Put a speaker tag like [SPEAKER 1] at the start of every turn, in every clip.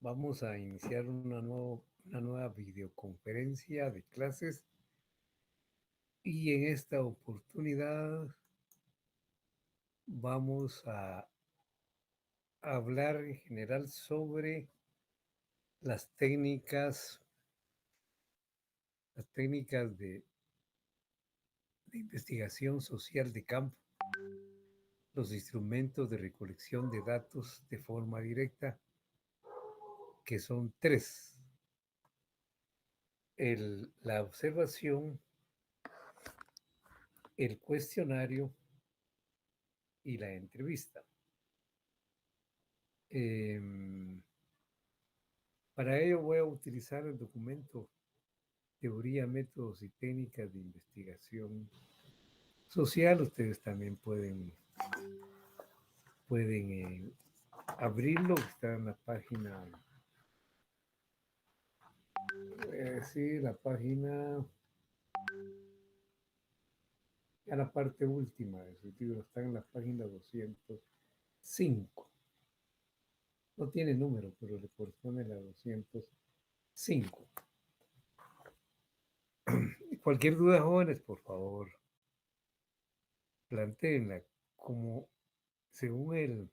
[SPEAKER 1] Vamos a iniciar una nueva videoconferencia de clases y en esta oportunidad vamos a hablar en general sobre las técnicas de investigación social de campo, los instrumentos de recolección de datos de forma directa, que son tres: la observación, el cuestionario y la entrevista. Em, para ello voy a utilizar el documento Teoría, Métodos y Técnicas de Investigación Social. Ustedes también pueden abrirlo, está en la página, sí, la página, a la parte última de su libro, está en la página 205. No tiene número, pero le corresponde la 205. Cualquier duda, jóvenes, por favor, planteenla como según el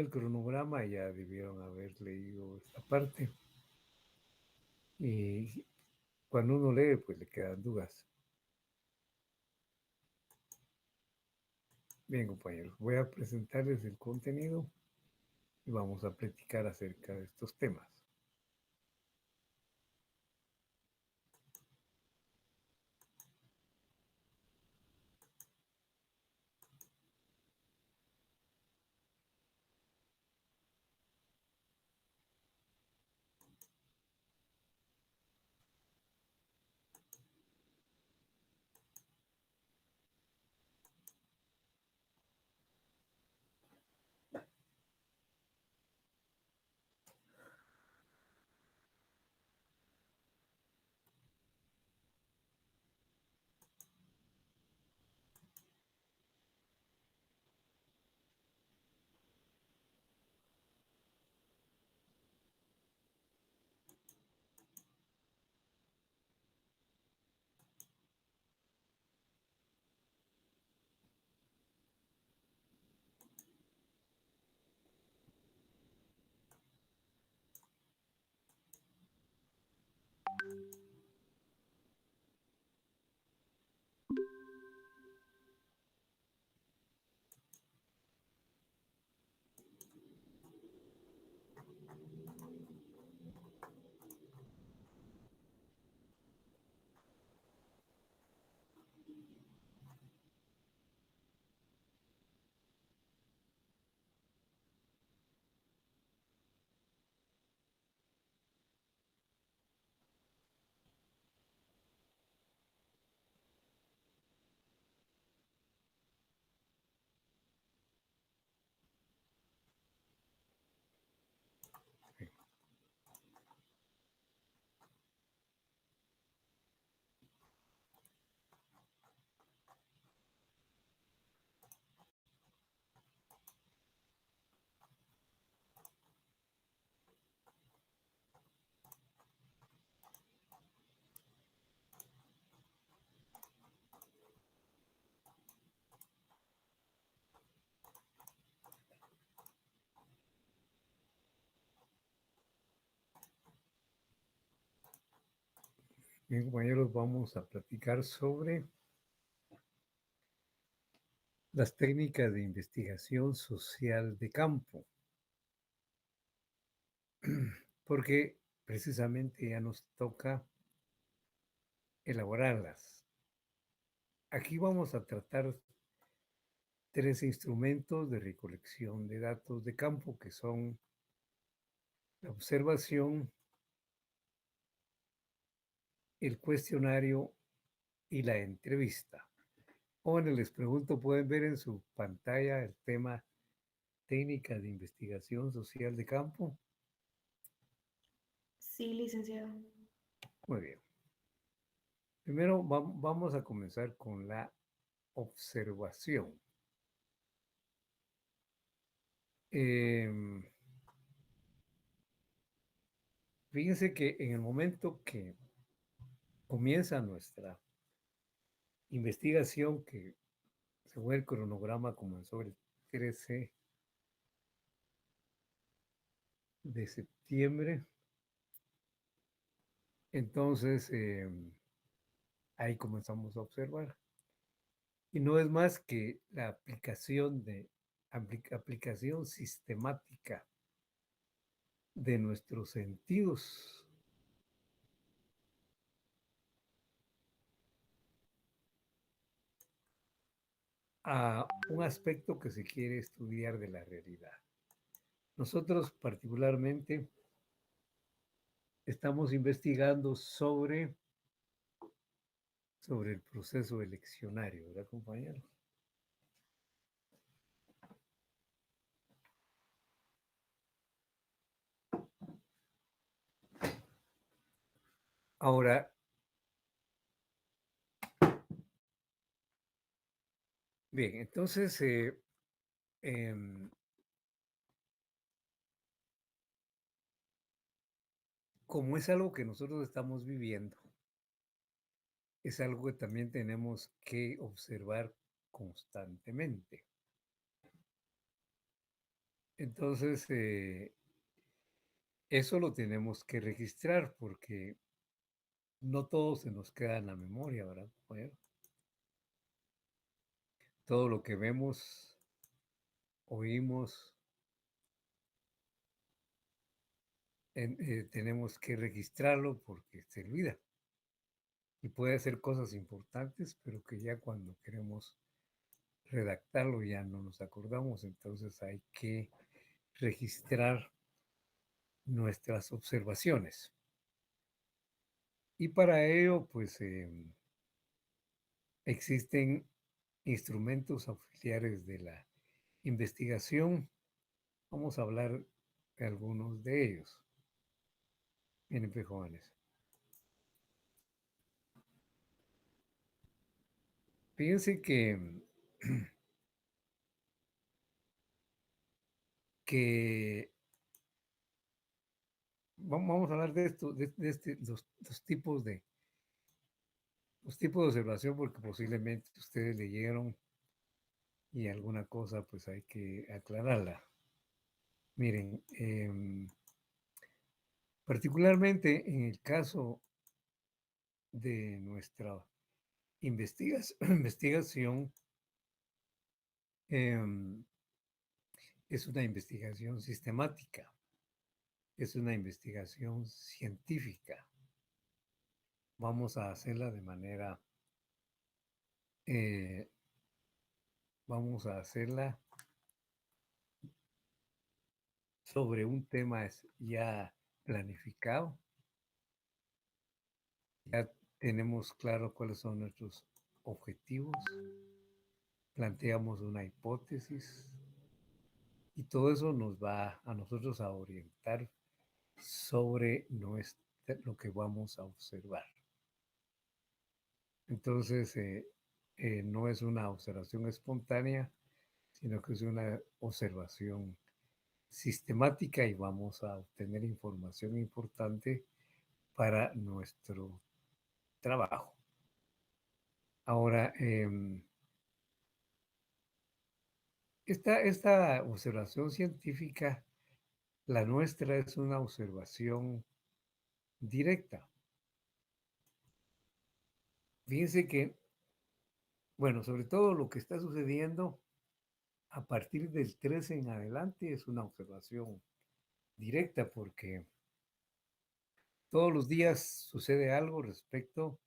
[SPEAKER 1] cronograma ya debieron haber leído esta parte. Y cuando uno lee, pues le quedan dudas. Bien, compañeros, voy a presentarles el contenido y vamos a platicar acerca de estos temas. Bien, compañeros, vamos a platicar sobre las técnicas de investigación social de campo, porque precisamente ya nos toca elaborarlas. Aquí vamos a tratar tres instrumentos de recolección de datos de campo, que son la observación, el cuestionario y la entrevista. Jóvenes, les pregunto, ¿pueden ver en su pantalla el tema técnica de investigación social de campo?
[SPEAKER 2] Sí, licenciado.
[SPEAKER 1] Muy bien. Primero vamos a comenzar con la observación. Em, Fíjense que en el momento que comienza nuestra investigación, que según el cronograma comenzó el 13 de septiembre, entonces ahí comenzamos a observar. Y no es más que la aplicación sistemática de nuestros sentidos a un aspecto que se quiere estudiar de la realidad. Nosotros particularmente estamos investigando sobre el proceso eleccionario, ¿verdad, compañeros? Ahora, bien, entonces, em, como es algo que nosotros estamos viviendo, es algo que también tenemos que observar constantemente. Entonces, eso lo tenemos que registrar porque no todo se nos queda en la memoria, ¿verdad, compañero? Todo lo que vemos, oímos, tenemos que registrarlo porque se olvida. Y puede ser cosas importantes, pero que ya cuando queremos redactarlo ya no nos acordamos. Entonces hay que registrar nuestras observaciones. Y para ello, pues existen instrumentos auxiliares de la investigación. Vamos a hablar de algunos de ellos. Miren, pues, jóvenes. Fíjense que vamos a hablar de esto, los tipos de observación, porque posiblemente ustedes leyeron y alguna cosa pues hay que aclararla. Miren, particularmente en el caso de nuestra investigación, em, es una investigación sistemática, es una investigación científica. Vamos a hacerla de manera, eh, vamos a hacerla sobre un tema ya planificado, ya tenemos claro cuáles son nuestros objetivos, planteamos una hipótesis y todo eso nos va a nosotros a orientar sobre lo que vamos a observar. Entonces, no es una observación espontánea, sino que es una observación sistemática y vamos a obtener información importante para nuestro trabajo. Ahora, esta observación científica, la nuestra es una observación directa. Fíjense que, bueno, sobre todo lo que está sucediendo a partir del 13 en adelante es una observación directa porque todos los días sucede algo respecto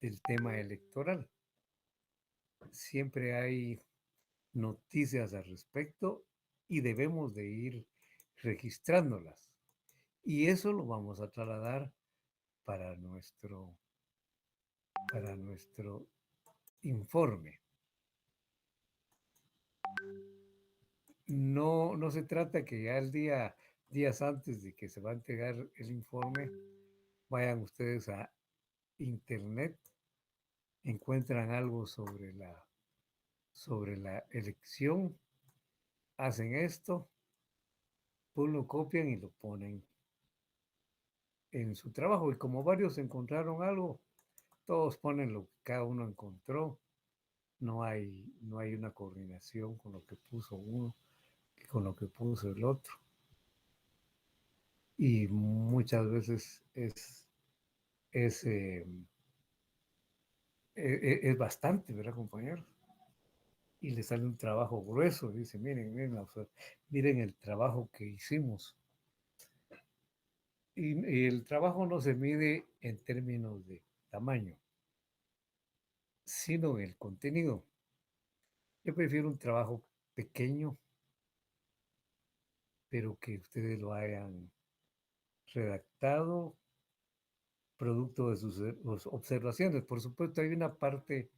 [SPEAKER 1] del tema electoral. Siempre hay noticias al respecto y debemos de ir registrándolas. Y eso lo vamos a trasladar para nuestro informe. No, no se trata que ya días antes de que se va a entregar el informe, vayan ustedes a internet, encuentran algo sobre la elección, hacen esto, pues lo copian y lo ponen en su trabajo y como varios encontraron algo, todos ponen lo que cada uno encontró. No hay una coordinación con lo que puso uno y con lo que puso el otro. Y muchas veces es, eh, es bastante, ¿verdad, compañeros? Y le sale un trabajo grueso. Dice, miren, miren, miren el trabajo que hicimos. Y el trabajo no se mide en términos de tamaño, sino en el contenido. Yo prefiero un trabajo pequeño, pero que ustedes lo hayan redactado producto de sus observaciones. Por supuesto, hay una parte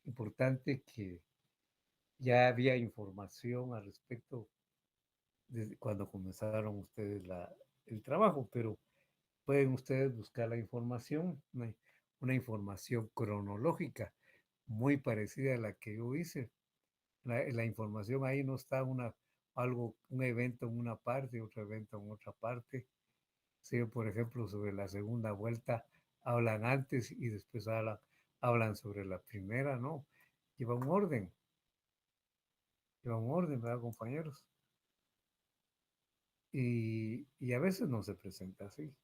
[SPEAKER 1] importante que ya había información al respecto desde cuando comenzaron ustedes el trabajo, pero pueden ustedes buscar la información, una información cronológica muy parecida a la que yo hice. La información ahí no está un evento en una parte, otro evento en otra parte. Si, por ejemplo, sobre la segunda vuelta hablan antes y después hablan sobre la primera, ¿no? Lleva un orden, lleva un orden, ¿verdad, compañeros? Y a veces no se presenta así.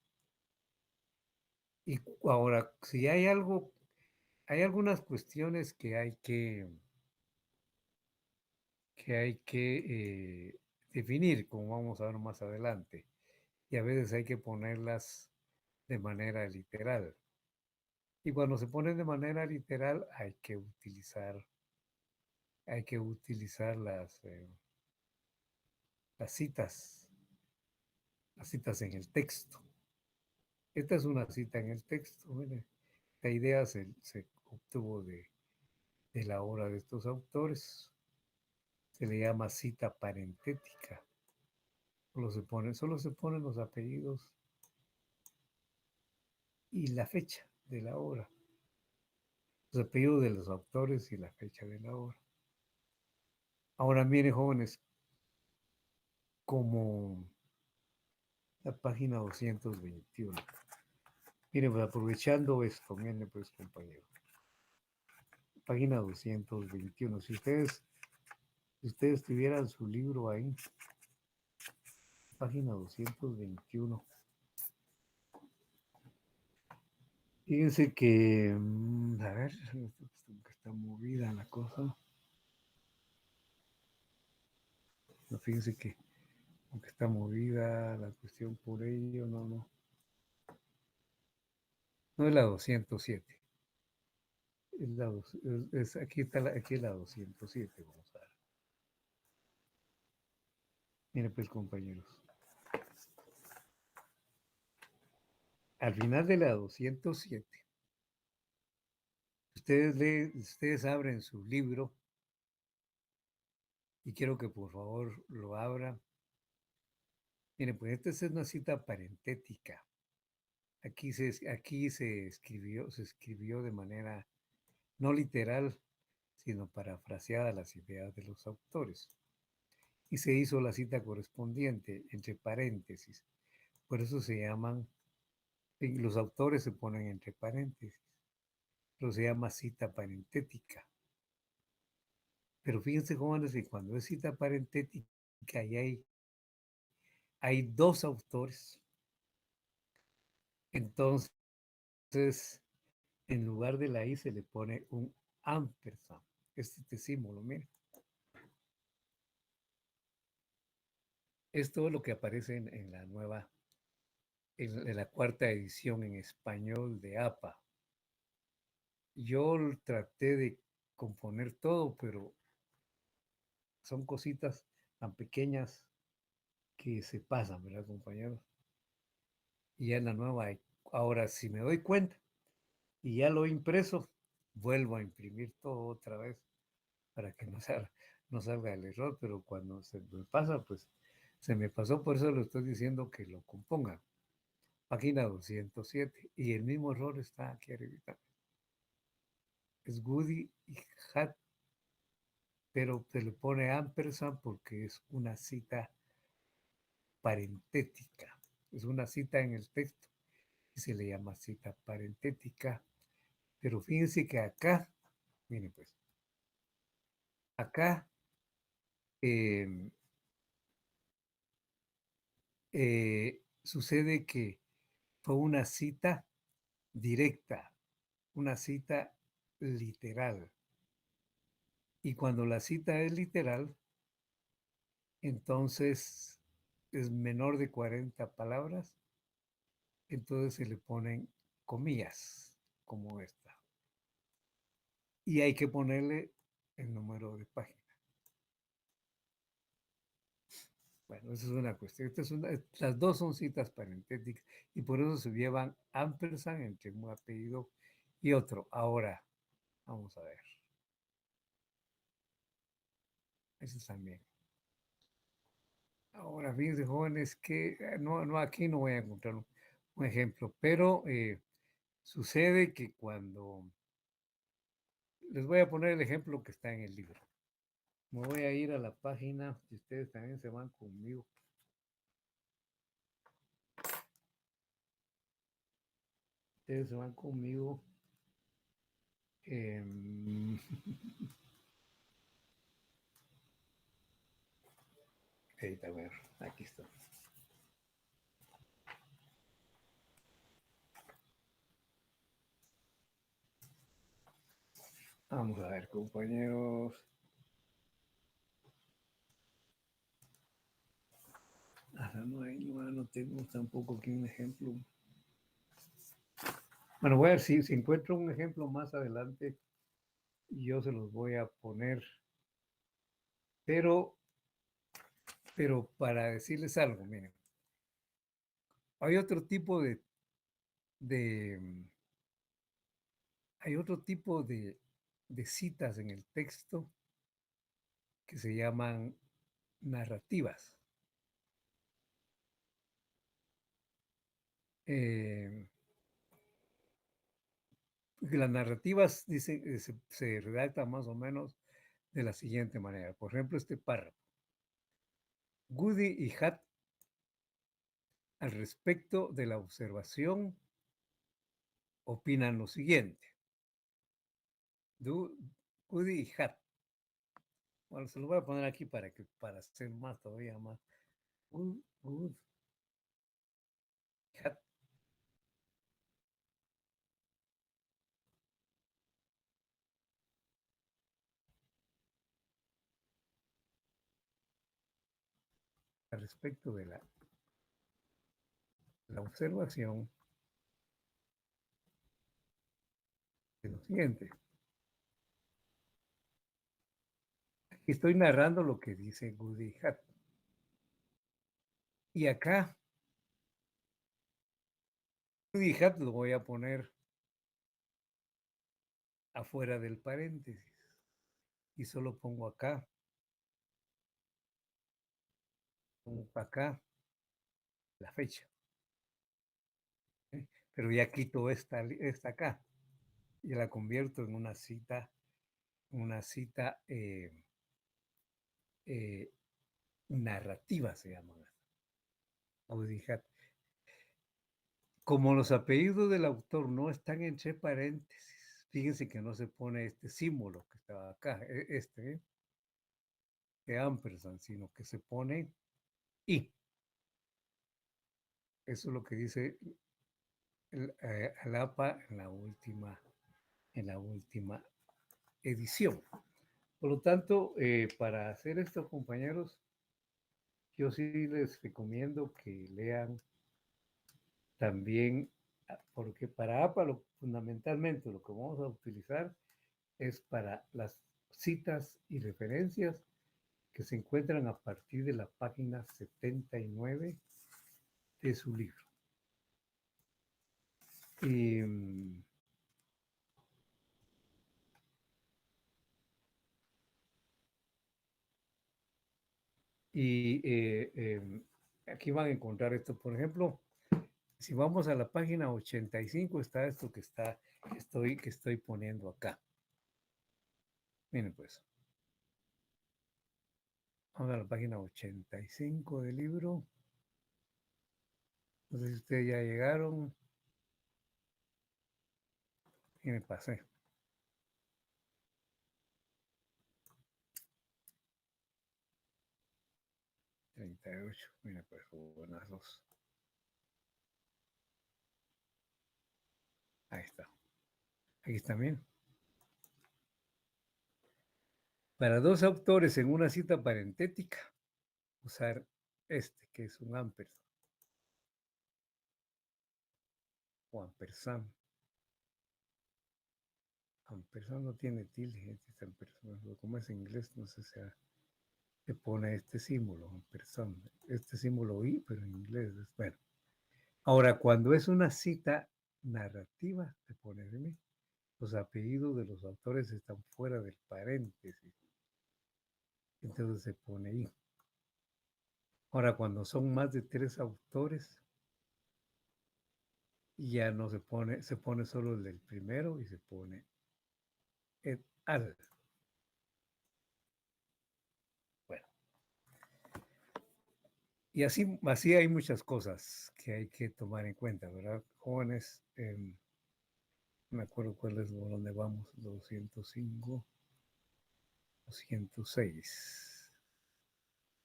[SPEAKER 1] Y ahora, si hay algunas cuestiones que hay que definir, como vamos a ver más adelante, y a veces hay que ponerlas de manera literal. Y cuando se ponen de manera literal, hay que utilizar las citas, las citas en el texto. Esta es una cita en el texto. Mire, la idea se obtuvo de la obra de estos autores. Se le llama cita parentética. Solo se ponen los apellidos y la fecha de la obra. Los apellidos de los autores y la fecha de la obra. Ahora miren, jóvenes, como la página 221. Miren, pues aprovechando esto, miren pues compañero. Página 221. Si ustedes tuvieran su libro ahí, página 221. Fíjense que, a ver, que está movida la cosa. No, fíjense que aunque está movida la cuestión por ello, no. No es la 207. Aquí es la 207, vamos a ver. Miren pues compañeros. Al final de la 207, ustedes abren su libro y quiero que por favor lo abran. Miren, pues esta es una cita parentética. Aquí se escribió de manera no literal, sino parafraseada las ideas de los autores. Y se hizo la cita correspondiente entre paréntesis. Por eso los autores se ponen entre paréntesis, pero se llama cita parentética. Pero fíjense, jóvenes, que cuando es cita parentética y hay dos autores, entonces en lugar de la I se le pone un ampersand. Este símbolo, miren. Es todo lo que aparece en la nueva, en la cuarta edición en español de APA. Yo traté de componer todo, pero son cositas tan pequeñas que se pasan, ¿verdad, compañeros? Y ya en la nueva ahora, si me doy cuenta y ya lo he impreso, vuelvo a imprimir todo otra vez para que no salga el error, pero cuando se me pasa, pues se me pasó, por eso le estoy diciendo que lo componga. Página 207, y el mismo error está aquí arriba. Es Goody y Hat, pero se le pone ampersand porque es una cita parentética, es una cita en el texto. se le llama cita parentética. Pero fíjense que acá, miren pues, acá eh, sucede que fue una cita directa, una cita literal. Y cuando la cita es literal, entonces es menor de 40 palabras, entonces se le ponen comillas, como esta. Y hay que ponerle el número de página. Bueno, esa es una cuestión. Las dos son citas parentéticas y por eso se llevan ampersand entre un apellido y otro. Ahora, vamos a ver. Eso también. Ahora, fíjense, jóvenes, que no, aquí no voy a encontrar un ejemplo, pero sucede que cuando les voy a poner el ejemplo que está en el libro. Me voy a ir a la página, si ustedes también se van conmigo. Ustedes se van conmigo. Ahí está, bueno, aquí está. Vamos a ver, compañeros. No tengo tampoco aquí un ejemplo. Bueno, voy a ver si encuentro un ejemplo más adelante y yo se los voy a poner. Pero para decirles algo, miren, hay otro tipo de hay otro tipo de citas en el texto que se llaman narrativas. Eh, las narrativas se redactan más o menos de la siguiente manera. Por ejemplo, este párrafo. Goody y Hat al respecto de la observación opinan lo siguiente. Goody y Hat. Bueno, se lo voy a poner aquí para hacer más todavía más. Good, Hat al respecto de la observación de lo siguiente. Aquí estoy narrando lo que dice Goody Hat. Y acá, Goody Hat lo voy a poner afuera del paréntesis. Y solo pongo acá, pongo acá la fecha. ¿Eh? Pero ya quito esta acá y la convierto en una cita eh, narrativa, se llama. Como los apellidos del autor no están entre paréntesis, fíjense que no se pone este símbolo que estaba acá, de ampersand, sino que se pone I. Eso es lo que dice el APA en la última edición. Por lo tanto, para hacer esto, compañeros, yo sí les recomiendo que lean también, porque para APA fundamentalmente lo que vamos a utilizar es para las citas y referencias que se encuentran a partir de la página 79 de su libro. Y, aquí van a encontrar esto, por ejemplo, si vamos a la página 85 está esto que estoy poniendo acá. Miren pues, vamos a la página 85 del libro. No sé si ustedes ya llegaron. y me pasé. 38. Mira, pues buenas dos. Ahí está. Aquí está bien. Para dos autores en una cita parentética, usar este, que es un ampersand o ampersand. Ampersand no tiene tilde, este ampersand. Como es en inglés, no sé si se pone este símbolo, ampersand. Este símbolo I, pero en inglés es bueno. Ahora, cuando es una cita narrativa, se pone de mí. Los apellidos de los autores están fuera del paréntesis. Entonces se pone I. Ahora, cuando son más de tres autores, ya no se pone solo el del primero y se pone et al. Bueno, y así hay muchas cosas que hay que tomar en cuenta, ¿verdad? Jóvenes, no me acuerdo cuál es por dónde vamos, 205, 206.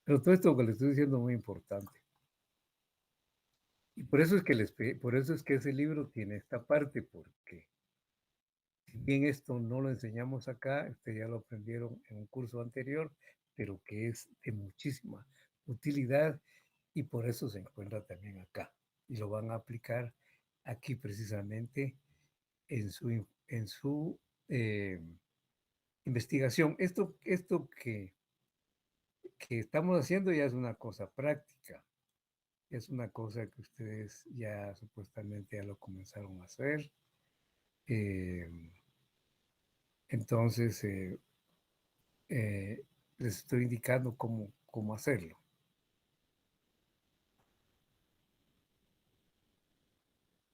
[SPEAKER 1] Pero todo esto que les estoy diciendo es muy importante. Y por eso es que por eso es que ese libro tiene esta parte, porque si bien esto no lo enseñamos acá, ustedes ya lo aprendieron en un curso anterior, pero que es de muchísima utilidad y por eso se encuentra también acá. Y lo van a aplicar aquí precisamente en su investigación. Esto que estamos haciendo ya es una cosa práctica, es una cosa que ustedes ya supuestamente ya lo comenzaron a hacer. Eh, entonces, les estoy indicando cómo hacerlo.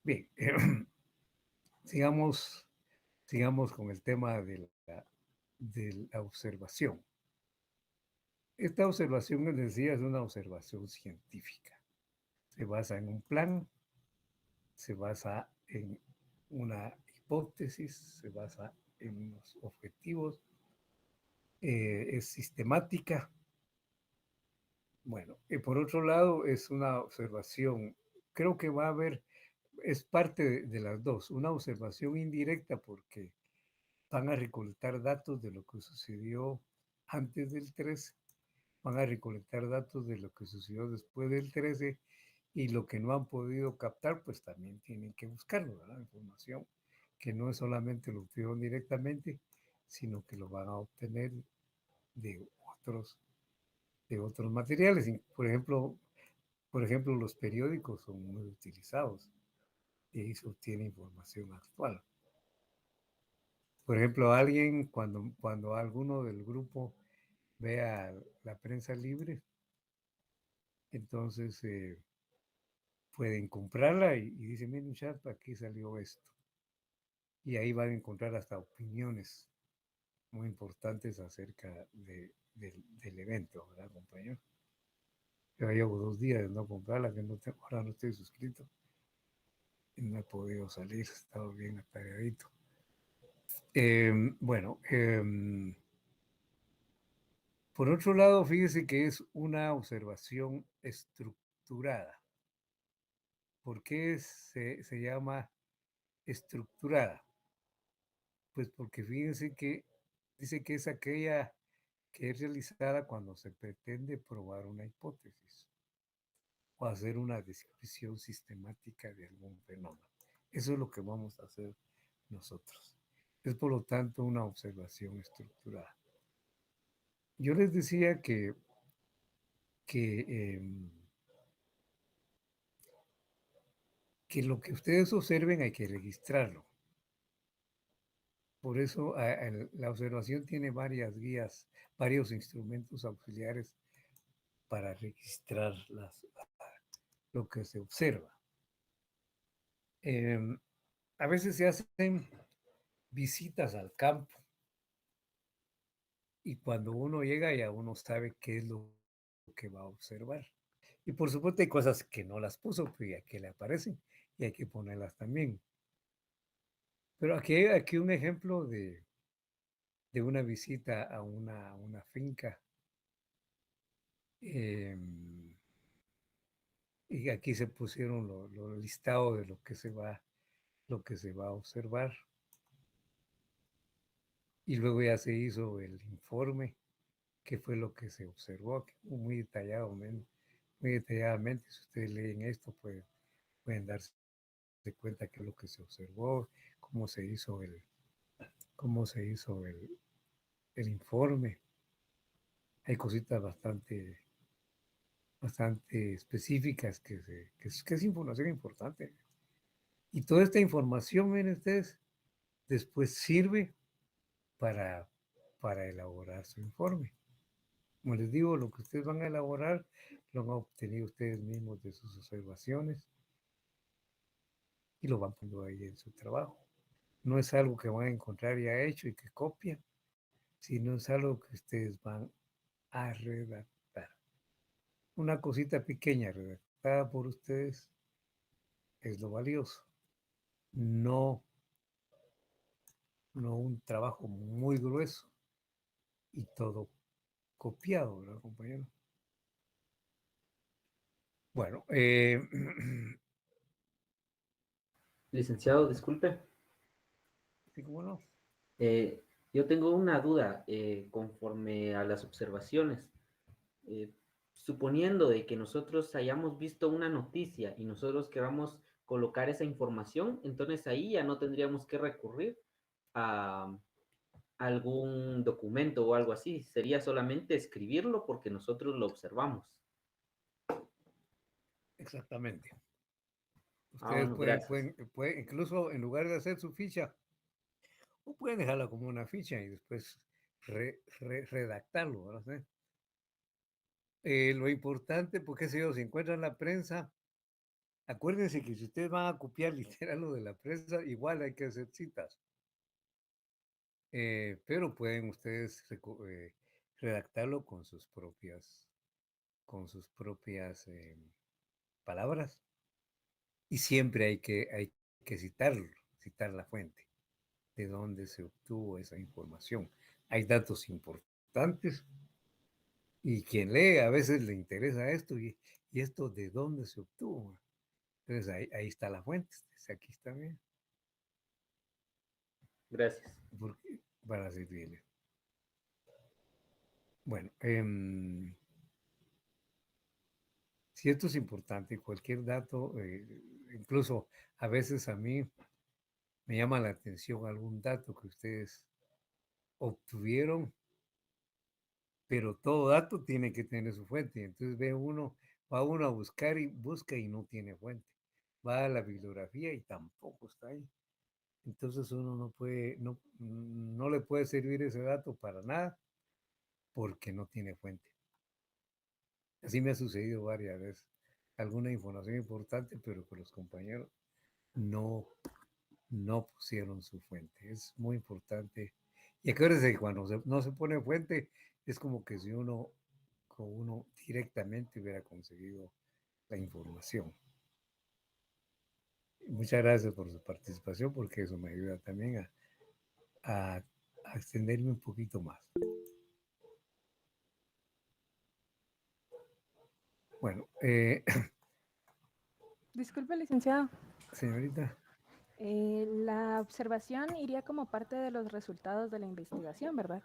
[SPEAKER 1] Bien, sigamos, sigamos con el tema de la observación. Esta observación, les decía, es una observación científica. Se basa en un plan, se basa en una hipótesis, se basa en unos objetivos, es sistemática. Bueno, y por otro lado, es una observación, creo que va a haber, es parte de las dos, una observación indirecta porque van a recolectar datos de lo que sucedió antes del 13, van a recolectar datos de lo que sucedió después del 13 y lo que no han podido captar, pues también tienen que buscarlo, ¿verdad? Información que no es solamente lo obtuvieron directamente, sino que lo van a obtener de otros, de otros materiales. Por ejemplo, los periódicos son muy utilizados y ahí se obtiene información actual. Por ejemplo, alguien, cuando alguno del grupo vea la prensa libre, entonces pueden comprarla y dicen, miren, chat, aquí salió esto. Y ahí van a encontrar hasta opiniones muy importantes acerca del evento, ¿verdad, compañero? Yo llevo 2 días de no comprarla, que ahora no estoy suscrito y no he podido salir, he estado bien atareadito. Bueno, por otro lado, fíjese que es una observación estructurada. ¿Por qué se llama estructurada? Pues porque fíjense que dice que es aquella que es realizada cuando se pretende probar una hipótesis o hacer una descripción sistemática de algún fenómeno. Eso es lo que vamos a hacer nosotros. Es por lo tanto una observación estructurada. Yo les decía que, que lo que ustedes observen hay que registrarlo. Por eso la observación tiene varias guías, varios instrumentos auxiliares para registrar lo que se observa. Em, a veces se hacen visitas al campo y cuando uno llega ya uno sabe qué es lo que va a observar. Y por supuesto hay cosas que no las puso, pero ya que le aparecen y hay que ponerlas también. Pero aquí un ejemplo de una visita a una finca. em, y aquí se pusieron lo listado de lo que se va a observar. Y luego ya se hizo el informe, qué fue lo que se observó, aquí muy muy detalladamente. Si ustedes leen esto, pues, pueden darse cuenta qué es lo que se observó, cómo se hizo cómo se hizo el informe. Hay cositas bastante específicas que es información importante. Y toda esta información, miren ustedes, después sirve para, para elaborar su informe. Como les digo, lo que ustedes van a elaborar lo han obtenido ustedes mismos de sus observaciones y lo van poniendo ahí en su trabajo. No es algo que van a encontrar ya hecho y que copian, sino es algo que ustedes van a redactar. Una cosita pequeña redactada por ustedes es lo valioso. No, no un trabajo muy grueso y todo copiado, ¿verdad, compañero? Bueno,
[SPEAKER 2] Licenciado, disculpe.
[SPEAKER 1] sí, cómo no.
[SPEAKER 2] eh, yo tengo una duda conforme a las observaciones. Eh, Suponiendo de que nosotros hayamos visto una noticia y nosotros queramos colocar esa información, entonces ahí ya no tendríamos que recurrir a algún documento o algo así. Sería solamente escribirlo porque nosotros lo observamos.
[SPEAKER 1] Exactamente.
[SPEAKER 2] Ah,
[SPEAKER 1] Ustedes
[SPEAKER 2] bueno, gracias.
[SPEAKER 1] pueden, incluso en lugar de hacer su ficha, o pueden dejarla como una ficha y después redactarlo, ¿verdad? Lo importante, porque si ellos si encuentran la prensa, acuérdense que si ustedes van a copiar literal lo de la prensa, igual hay que hacer citas. Pero pueden ustedes redactarlo con sus propias palabras. Y siempre hay que citar la fuente, de dónde se obtuvo esa información. Hay datos importantes y quien lee a veces le interesa esto y esto de dónde se obtuvo. Entonces ahí está la fuente, aquí está bien,
[SPEAKER 2] Gracias.
[SPEAKER 1] porque, para servirle. Bueno, si esto es importante, cualquier dato, incluso a veces a mí me llama la atención algún dato que ustedes obtuvieron, pero todo dato tiene que tener su fuente. Entonces va uno a buscar y busca y no tiene fuente. Va a la bibliografía y tampoco está ahí. Entonces uno no le puede servir ese dato para nada porque no tiene fuente. Así me ha sucedido varias veces. Alguna información importante, pero que los compañeros no, no pusieron su fuente. Es muy importante. Y acuérdense que cuando no se pone fuente, es como que si uno directamente hubiera conseguido la información. Muchas gracias por su participación, porque eso me ayuda también a, a extenderme un poquito más. Bueno,
[SPEAKER 3] Disculpe, licenciado.
[SPEAKER 1] señorita,
[SPEAKER 3] La observación iría como parte de los resultados de la investigación, ¿verdad?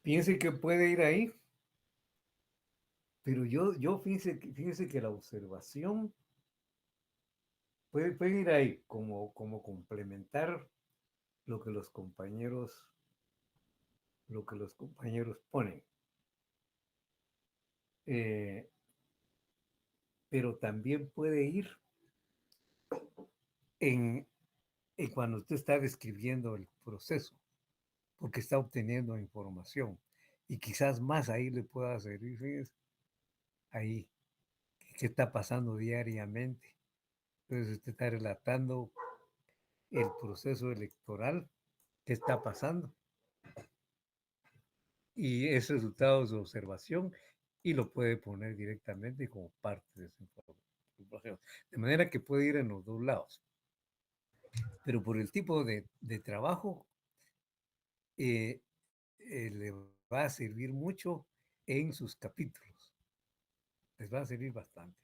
[SPEAKER 1] piense que puede ir ahí, pero fíjese que la observación puede ir ahí como complementar lo que los compañeros, lo que los compañeros ponen. Eh, pero también puede ir en, cuando usted está describiendo el proceso, porque está obteniendo información. Y quizás más ahí le pueda servir, fíjese, ahí, qué está pasando diariamente. Entonces usted está relatando el proceso electoral, qué está pasando, y es resultado de su observación y lo puede poner directamente como parte de su información. De manera que puede ir en los dos lados. pero por el tipo de trabajo eh, le va a servir mucho en sus capítulos. Les va a servir bastante.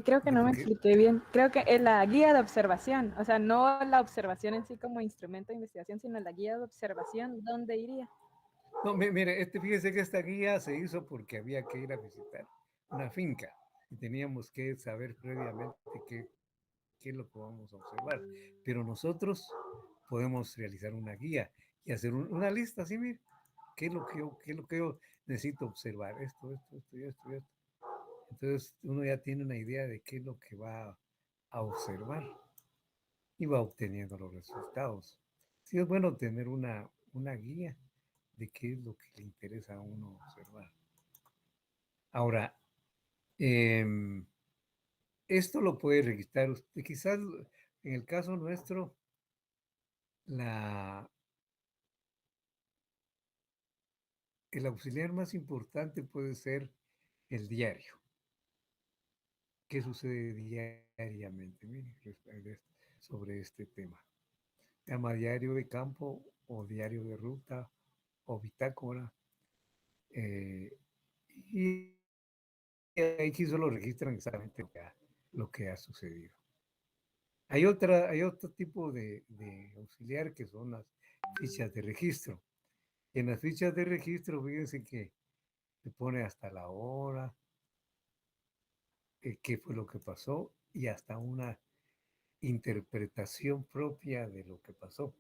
[SPEAKER 3] Creo que no me
[SPEAKER 1] Porque,
[SPEAKER 3] expliqué bien. Creo que en la guía de observación, o sea, no la observación en sí como instrumento de investigación, sino la guía de observación, ¿dónde iría?
[SPEAKER 1] no, mire, fíjese que esta guía se hizo porque había que ir a visitar una finca y teníamos que saber previamente qué es lo que vamos a observar. Pero nosotros podemos realizar una guía y hacer una lista, así, mire, qué es lo que yo necesito observar, esto y esto y esto. Entonces uno ya tiene una idea de qué es lo que va a observar y va obteniendo los resultados. Sí es bueno tener una guía de qué es lo que le interesa a uno observar. Ahora, esto lo puede registrar usted. Quizás en el caso nuestro, la, el auxiliar más importante puede ser el diario. ¿Qué sucede diariamente? Mire, sobre este tema. Se llama diario de campo o diario de ruta o bitácora. eh, y aquí solo registran exactamente lo que ha sucedido. Hay otro tipo de auxiliar que son las fichas de registro. En las fichas de registro, fíjense que se pone hasta la hora, qué fue lo que pasó y hasta una interpretación propia de lo que pasó.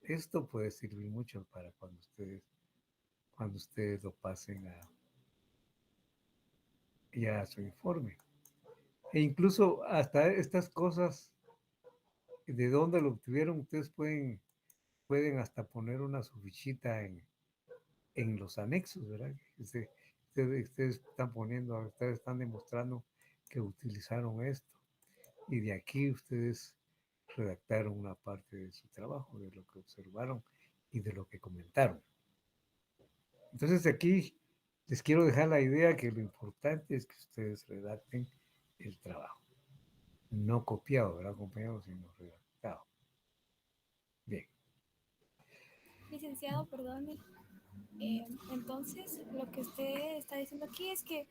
[SPEAKER 1] Esto puede servir mucho para cuando ustedes lo pasen ya a su informe. E incluso hasta estas cosas, de dónde lo obtuvieron, ustedes pueden hasta poner una su fichita en los anexos, ¿verdad? Ustedes están poniendo, ustedes están demostrando que utilizaron esto. Y de aquí ustedes redactaron una parte de su trabajo, de lo que observaron y de lo que comentaron. Entonces aquí les quiero dejar la idea que lo importante es que ustedes redacten el trabajo. No copiado, ¿verdad, compañeros? Sino redactado. Bien.
[SPEAKER 4] Licenciado, perdone. Entonces, lo que usted está diciendo aquí es que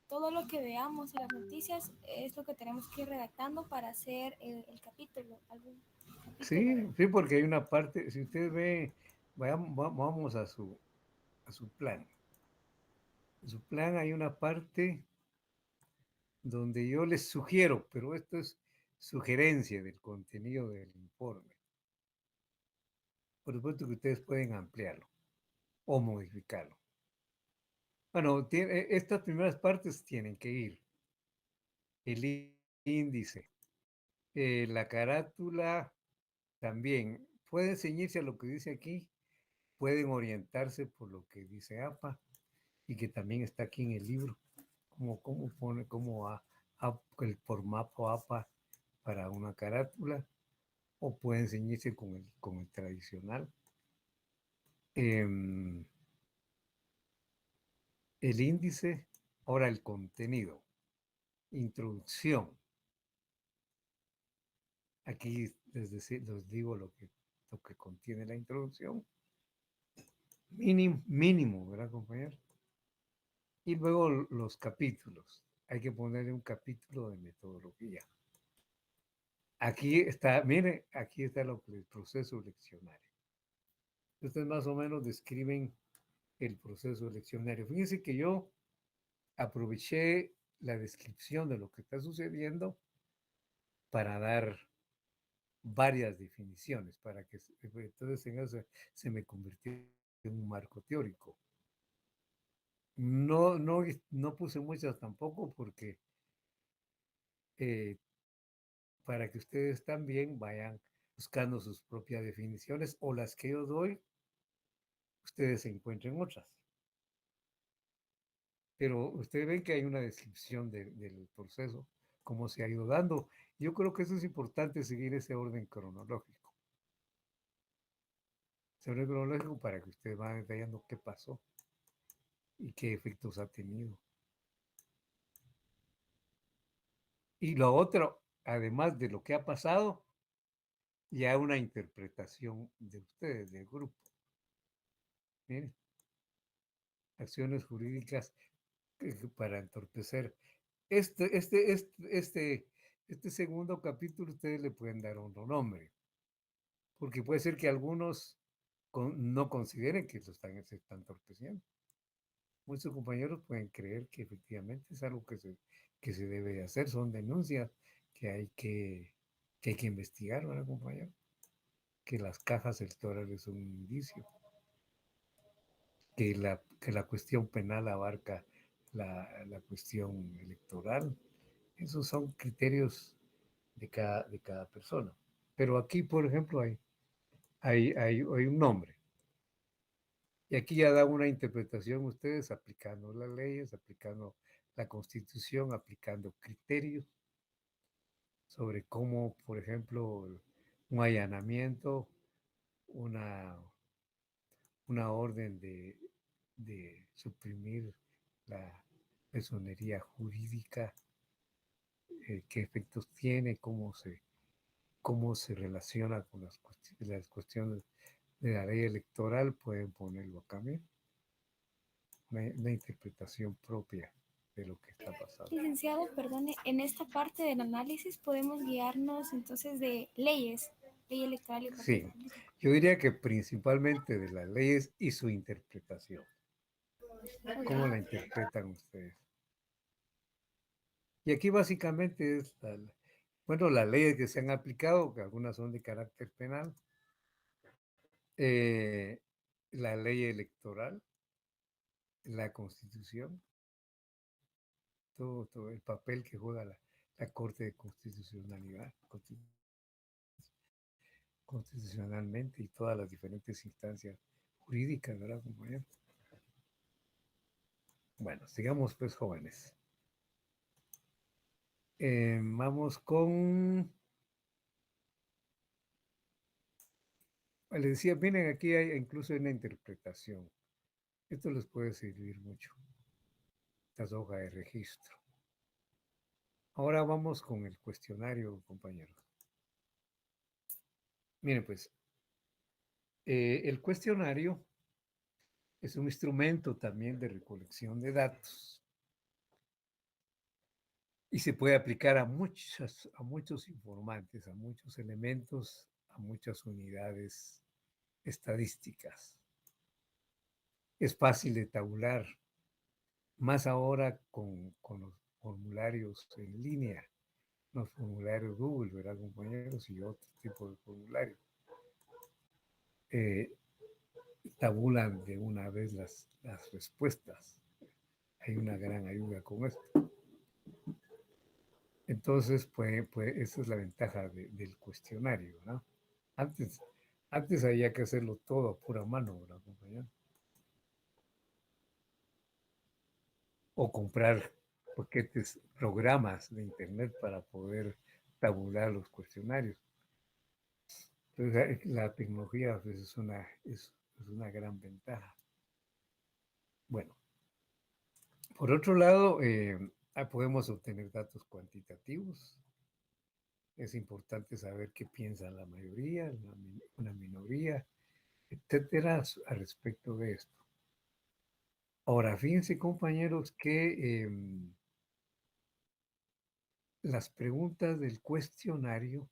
[SPEAKER 4] todo lo que veamos en las noticias es lo que tenemos que ir redactando para hacer el capítulo, algún capítulo.
[SPEAKER 1] Sí, sí, porque hay una parte, si ustedes ven, vamos a su plan. En su plan hay una parte donde yo les sugiero, pero esto es sugerencia del contenido del informe. Por supuesto que ustedes pueden ampliarlo o modificarlo. Bueno, estas primeras partes tienen que ir. El índice, la carátula también. Pueden ceñirse a lo que dice aquí, pueden orientarse por lo que dice APA y que también está aquí en el libro, cómo pone, el formato APA para una carátula, o pueden ceñirse con el tradicional. Em, el índice, ahora el contenido, introducción. Aquí les digo lo que contiene la introducción. Mínimo, ¿verdad, compañero? Y luego los capítulos. Hay que ponerle un capítulo de metodología. Aquí está, mire, aquí está el proceso leccionario. Ustedes más o menos describen el proceso leccionario. Fíjense que yo aproveché la descripción de lo que está sucediendo para dar varias definiciones, para que entonces en eso se me convirtió en un marco teórico. No puse muchas tampoco porque para que ustedes también vayan buscando sus propias definiciones o las que yo doy, ustedes encuentren otras. Pero ustedes ven que hay una descripción del proceso, cómo se ha ido dando. Yo creo que eso es importante, seguir ese orden cronológico. Ese orden cronológico para que ustedes vayan detallando qué pasó y qué efectos ha tenido. Y lo otro, además de lo que ha pasado, ya una interpretación de ustedes, del grupo. Miren, acciones jurídicas para entorpecer. Este segundo capítulo ustedes le pueden dar otro nombre, porque puede ser que algunos no consideren que se están entorpeciendo. Muchos compañeros pueden creer que efectivamente es algo que se debe de hacer, son denuncias que hay que investigar, ¿verdad, compañero? Que las cajas electorales son un indicio, que la cuestión penal abarca la cuestión electoral. Esos son criterios de cada persona. Pero aquí, por ejemplo, hay un nombre. Y aquí ya dan una interpretación ustedes aplicando las leyes, aplicando la Constitución, aplicando criterios sobre cómo, por ejemplo, un allanamiento, una, una orden de suprimir la personería jurídica, qué efectos tiene, cómo se relaciona con las cuestiones de la ley electoral, pueden ponerlo acá, ¿bien? Una interpretación propia de lo que está pasando.
[SPEAKER 4] Licenciado, perdone, en esta parte del análisis podemos guiarnos entonces de leyes, ley electoral y
[SPEAKER 1] Sí,
[SPEAKER 4] partido político.
[SPEAKER 1] yo diría que principalmente de las leyes y su interpretación. ¿Cómo la interpretan ustedes? Y aquí básicamente es, bueno, las leyes que se han aplicado, que algunas son de carácter penal, eh, la ley electoral, la Constitución, todo el papel que juega la Corte de Constitucionalidad, constitucionalmente y todas las diferentes instancias jurídicas, ¿verdad, compañero? Bueno, sigamos pues, jóvenes. Vamos con... Le decía, miren, aquí hay incluso una interpretación. Esto les puede servir mucho. Esta hoja de registro. Ahora vamos con el cuestionario, compañeros. Miren, pues, el cuestionario es un instrumento también de recolección de datos y se puede aplicar a muchos informantes, a muchos elementos, a muchas unidades estadísticas. Es fácil de tabular, más ahora con los formularios en línea, los formularios Google, ¿verdad, compañeros? Y otro tipo de formularios. Eh, tabulan de una vez las respuestas. Hay una gran ayuda con esto. Entonces, pues esa es la ventaja del cuestionario, ¿no? Antes, antes había que hacerlo todo a pura mano, ¿verdad, compañero? O comprar paquetes, programas de internet para poder tabular los cuestionarios. Entonces, la tecnología pues, es una gran ventaja. Bueno, por otro lado, podemos obtener datos cuantitativos. Es importante saber qué piensa la mayoría, una minoría, etcétera, al respecto de esto. Ahora, fíjense, compañeros, que las preguntas del cuestionario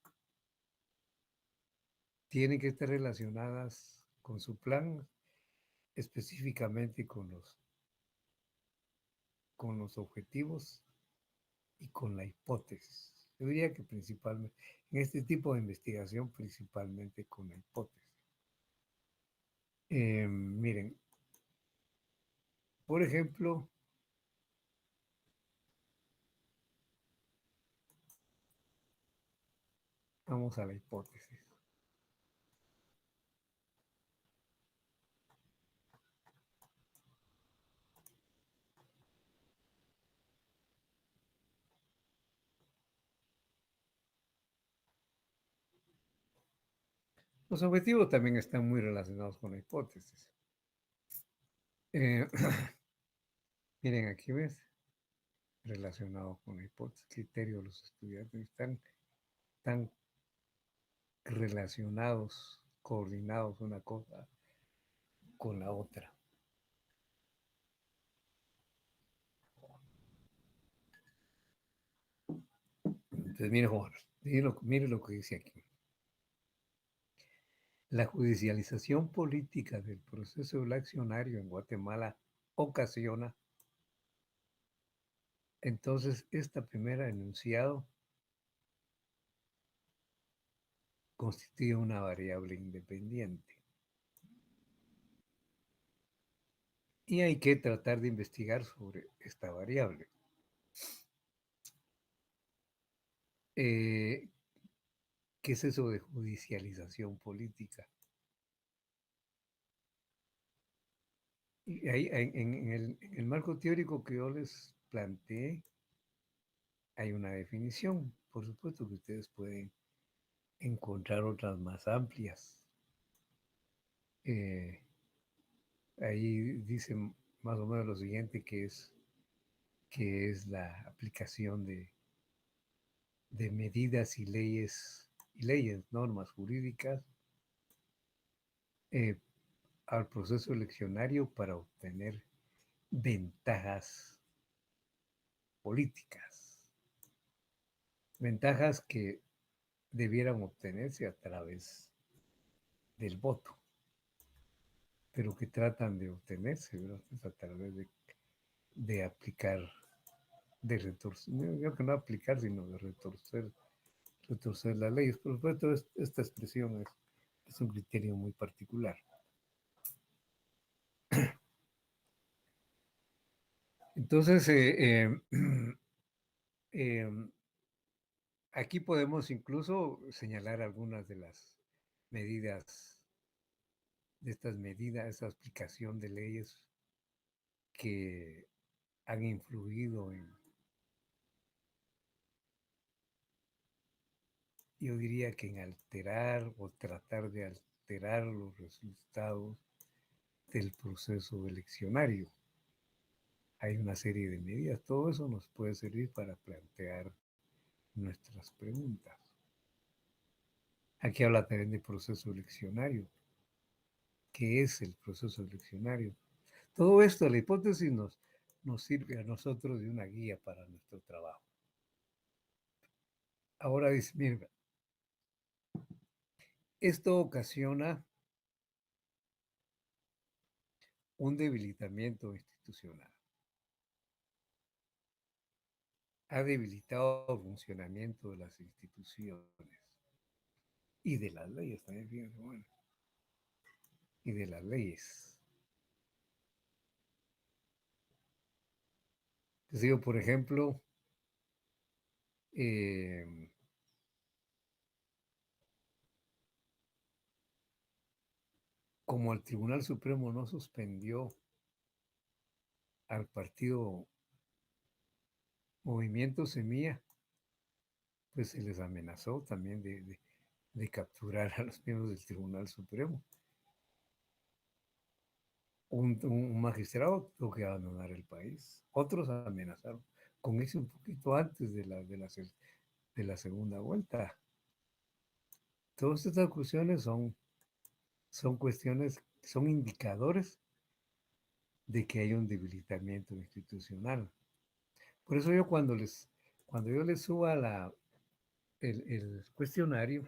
[SPEAKER 1] tienen que estar relacionadas con su plan, específicamente con los objetivos y con la hipótesis. Yo diría que principalmente, en este tipo de investigación, principalmente con la hipótesis. Miren, por ejemplo, vamos a la hipótesis. Los objetivos también están muy relacionados con la hipótesis. Eh, miren, aquí ves, relacionado con la hipótesis, criterio de los estudiantes están están relacionados, coordinados una cosa con la otra. Entonces, mire, Juan, mire lo que dice aquí. La judicialización política del proceso eleccionario en Guatemala ocasiona, entonces, esta primera enunciado constituye una variable independiente. Y hay que tratar de investigar sobre esta variable. ¿Qué es eso de judicialización política? Y ahí, en el marco teórico que yo les planteé, hay una definición. Por supuesto que ustedes pueden encontrar otras más amplias. Ahí dice más o menos lo siguiente, que es la aplicación de medidas y leyes, normas jurídicas al proceso eleccionario para obtener ventajas políticas, ventajas que debieran obtenerse a través del voto, pero que tratan de obtenerse, ¿verdad? A través de aplicar, de retorcer, yo que no aplicar, sino de retorcer las leyes. Por supuesto, esta expresión es un criterio muy particular. Entonces, aquí podemos incluso señalar algunas de las medidas, de estas medidas, esa aplicación de leyes que han influido yo diría que en alterar o tratar de alterar los resultados del proceso eleccionario. Hay una serie de medidas, todo eso nos puede servir para plantear nuestras preguntas. Aquí habla también de proceso eleccionario. ¿Qué es el proceso eleccionario? Todo esto, la hipótesis nos sirve a nosotros de una guía para nuestro trabajo. Ahora dice, mira, esto ocasiona un debilitamiento institucional. Ha debilitado el funcionamiento de las instituciones y de las leyes también, fíjense, bueno, y de las leyes. Les digo, por ejemplo, como el Tribunal Supremo no suspendió al partido Movimiento Semilla, pues se les amenazó también de capturar a los miembros del Tribunal Supremo. Un magistrado tuvo que abandonar el país. Otros amenazaron con eso un poquito antes de la segunda vuelta. Todas estas cuestiones son cuestiones, son indicadores de que hay un debilitamiento institucional. Por eso yo cuando yo les suba el cuestionario,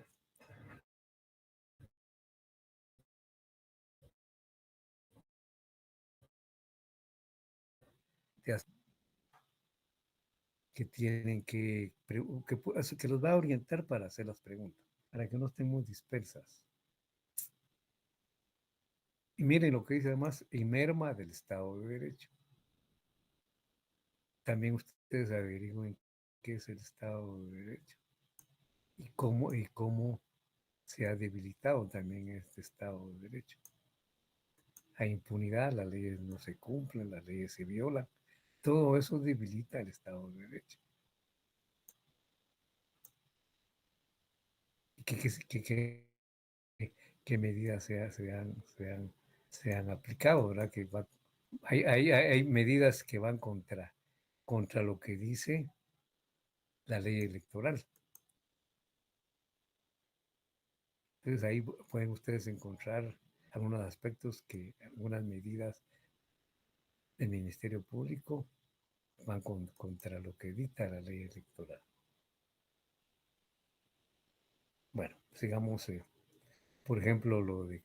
[SPEAKER 1] que tienen que los va a orientar para hacer las preguntas, para que no estemos dispersas. Y miren lo que dice además, y merma del Estado de Derecho. También ustedes averigüen qué es el Estado de Derecho y cómo se ha debilitado también este Estado de Derecho. Hay impunidad, las leyes no se cumplen, las leyes se violan. Todo eso debilita el Estado de Derecho. ¿Y qué medidas se han aplicado, ¿verdad? Hay medidas que van contra lo que dice la ley electoral. Entonces ahí pueden ustedes encontrar algunos aspectos algunas medidas del Ministerio Público van contra lo que dicta la ley electoral. Bueno, sigamos, por ejemplo, lo de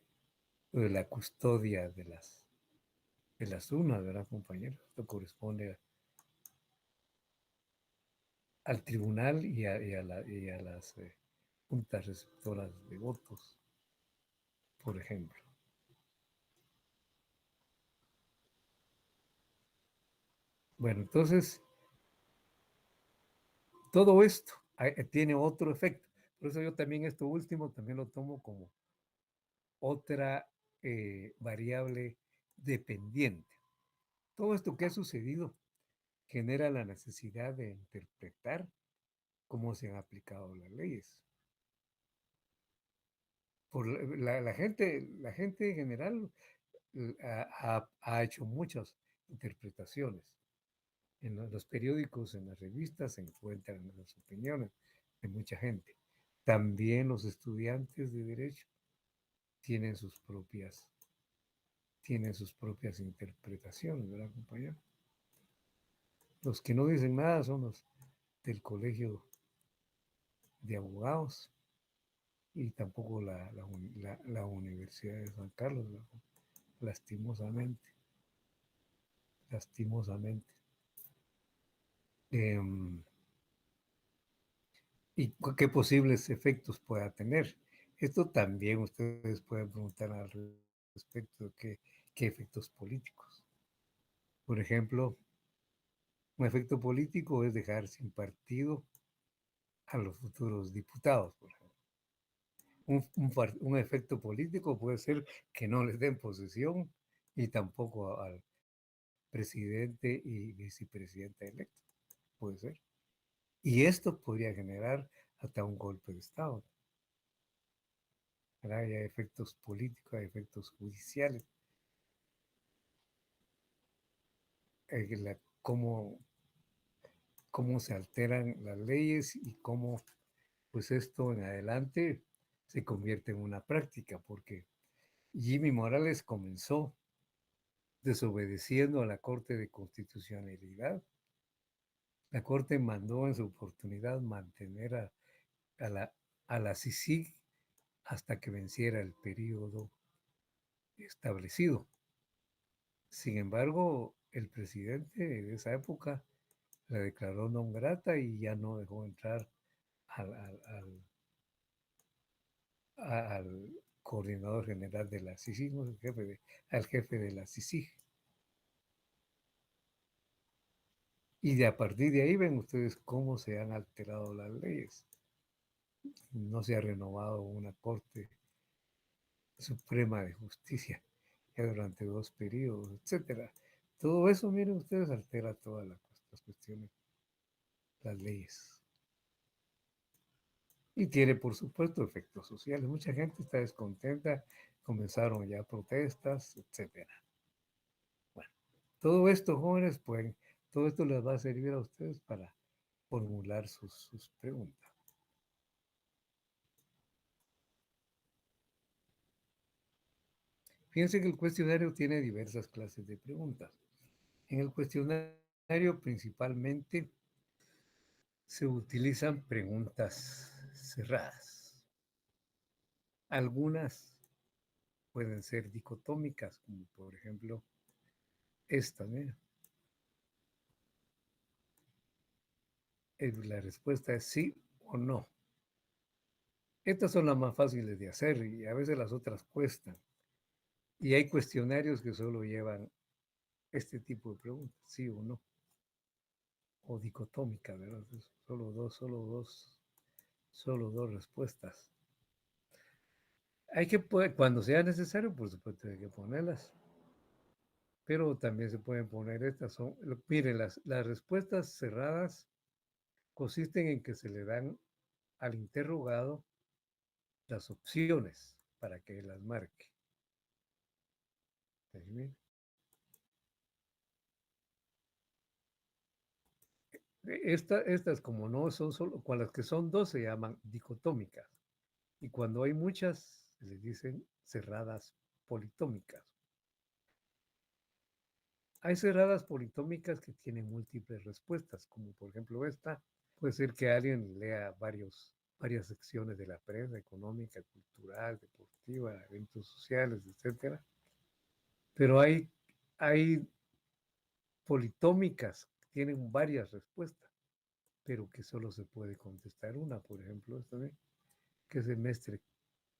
[SPEAKER 1] la custodia de las urnas, ¿verdad, compañeros? Esto corresponde al tribunal y a las juntas receptoras de votos, por ejemplo. Bueno, entonces, todo esto tiene otro efecto. Por eso yo también esto último también lo tomo como otra variable dependiente. Todo esto que ha sucedido genera la necesidad de interpretar cómo se han aplicado las leyes. Por la gente en general ha hecho muchas interpretaciones. En los periódicos, en las revistas se encuentran las opiniones de mucha gente. También los estudiantes de derecho tienen tienen sus propias interpretaciones, ¿verdad, compañero? Los que no dicen nada son los del Colegio de Abogados y tampoco la Universidad de San Carlos, ¿verdad? Lastimosamente, lastimosamente. Em, ¿Y qué posibles efectos pueda tener? Esto también ustedes pueden preguntar al respecto de qué efectos políticos. Por ejemplo, un efecto político es dejar sin partido a los futuros diputados, por ejemplo. Un efecto político puede ser que no les den posesión y tampoco al presidente y vicepresidenta electo, puede ser. Y esto podría generar hasta un golpe de Estado. ¿Verdad? Hay efectos políticos, hay efectos judiciales. Cómo, cómo se alteran las leyes y cómo pues esto en adelante se convierte en una práctica, porque Jimmy Morales comenzó desobedeciendo a la Corte de Constitucionalidad. La Corte mandó en su oportunidad mantener a la CICIG hasta que venciera el periodo establecido. Sin embargo, el presidente de esa época la declaró non grata y ya no dejó entrar al, al- al- al coordinador general de la CICIG, no, al jefe de la CICIG. Y a partir de ahí ven ustedes cómo se han alterado las leyes. No se ha renovado una Corte Suprema de Justicia ya durante 2 periodos, etcétera. Todo eso, miren ustedes, altera todas las cuestiones, las leyes. Y tiene, por supuesto, efectos sociales. Mucha gente está descontenta, comenzaron ya protestas, etcétera. Bueno, todo esto, jóvenes, pues, todo esto les va a servir a ustedes para formular sus preguntas. Fíjense que el cuestionario tiene diversas clases de preguntas. En el cuestionario principalmente se utilizan preguntas cerradas. Algunas pueden ser dicotómicas, como por ejemplo esta, mira. La respuesta es sí o no. Estas son las más fáciles de hacer y a veces las otras cuestan. Y hay cuestionarios que solo llevan este tipo de preguntas, sí o no. O dicotómica, ¿verdad? Solo dos respuestas. Cuando sea necesario, por supuesto, hay que ponerlas. Pero también se pueden poner estas. Miren, las respuestas cerradas consisten en que se le dan al interrogado las opciones para que las marque. Ahí, estas como no son solo, con las que son dos se llaman dicotómicas. Y cuando hay muchas, se les dicen cerradas politómicas. Hay cerradas politómicas que tienen múltiples respuestas, como por ejemplo esta. Puede ser que alguien lea varias secciones de la prensa económica, cultural, deportiva, eventos sociales, etcétera. Pero hay politómicas que tienen varias respuestas, pero que solo se puede contestar una. Por ejemplo, esta de qué semestre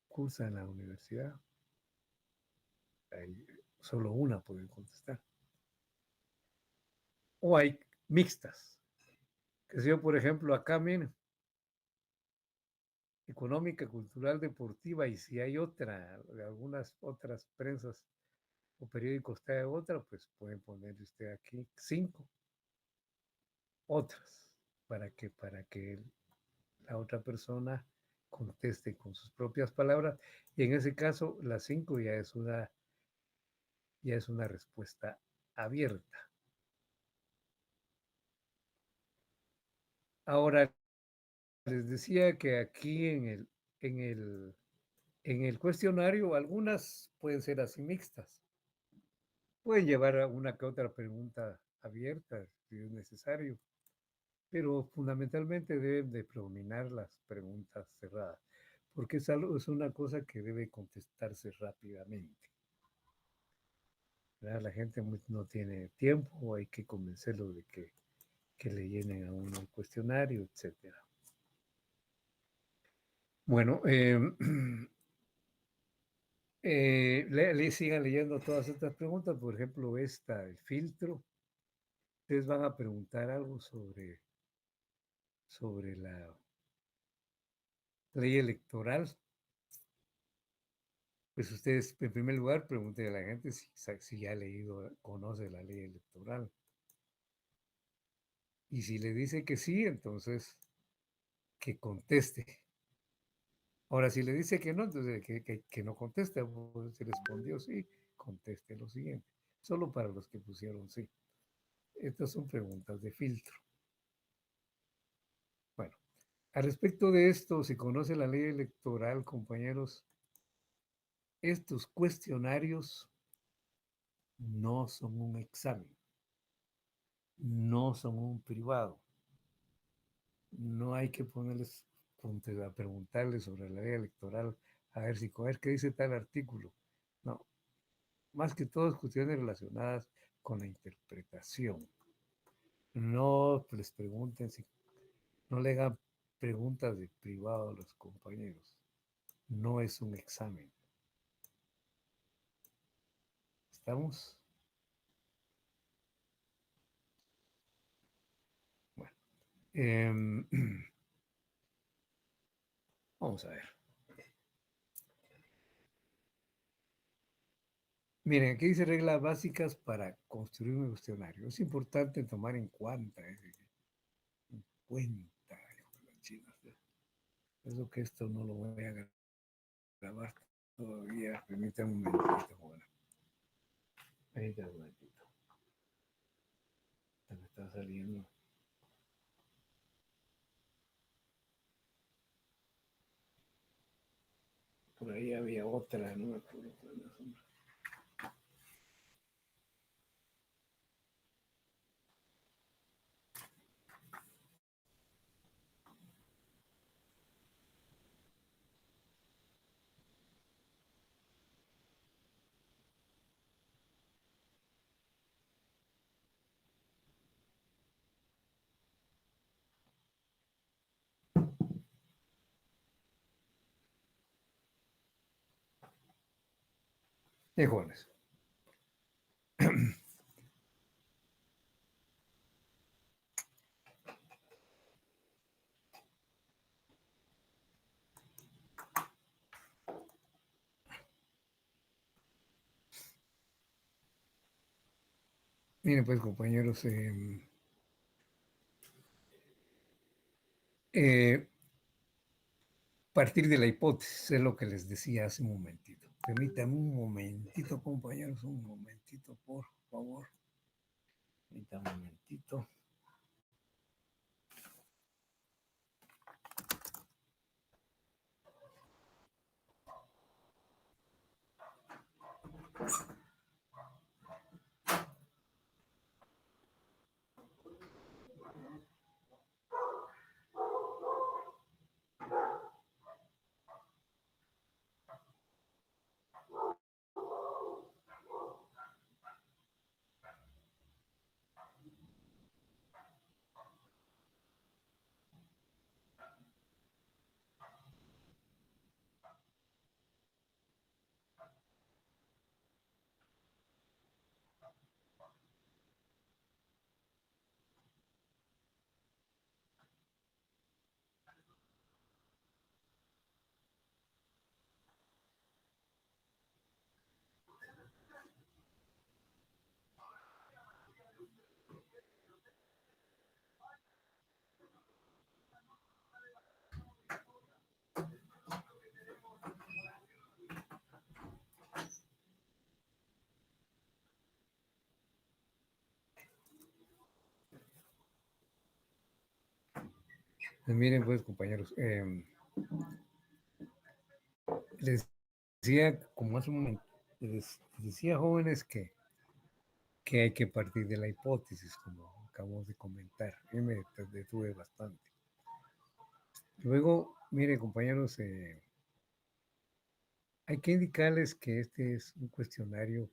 [SPEAKER 1] cursa en la universidad. Hay solo una pueden contestar. O hay mixtas. Que sea, por ejemplo, acá, miren, económica, cultural, deportiva, y si hay otra, de algunas otras prensas o periódicos trae otra, pues pueden poner usted aquí 5 otras para que la otra persona conteste con sus propias palabras. Y en ese caso, las 5 ya es una respuesta abierta. Ahora, les decía que aquí en el cuestionario algunas pueden ser así mixtas. Pueden llevar a una que otra pregunta abierta si es necesario, pero fundamentalmente deben de predominar las preguntas cerradas, porque es una cosa que debe contestarse rápidamente. ¿Verdad? La gente no tiene tiempo, hay que convencerlo de que le llenen a uno el cuestionario, etcétera. Bueno, sigan leyendo todas estas preguntas. Por ejemplo, el filtro. Ustedes van a preguntar algo sobre la ley electoral. Pues ustedes, en primer lugar, pregunten a la gente si ya ha leído, conoce la ley electoral. Y si le dice que sí, entonces que conteste. Ahora, si le dice que no, entonces que no conteste. Pues, si respondió sí, conteste lo siguiente. Solo para los que pusieron sí. Estas son preguntas de filtro. Bueno, al respecto de esto, si conoce la ley electoral, compañeros, estos cuestionarios no son un examen, no son un privado. No hay que ponerles a preguntarles sobre la ley electoral, a ver qué dice tal artículo. No, más que todo es cuestiones relacionadas con la interpretación. No les pregunten no le hagan preguntas de privado a los compañeros. No es un examen. ¿Estamos? Bueno, vamos a ver. Miren, aquí dice reglas básicas para construir un cuestionario. Es importante tomar en cuenta, eso que esto no lo voy a grabar todavía. Permítanme un momentito, bueno. Permítanme un momentito. Me está saliendo. Por ahí había otra, no me acuerdo cuál es. Jóvenes. Miren, pues, compañeros, partir de la hipótesis es lo que les decía hace un momentito. Permítanme un momentito, compañeros, un momentito, por favor. Permítanme un momentito. Pues miren, pues, compañeros, les decía, como hace un momento, les decía, jóvenes, que hay que partir de la hipótesis, como acabamos de comentar. Yo me detuve bastante. Luego, miren, compañeros, hay que indicarles que este es un cuestionario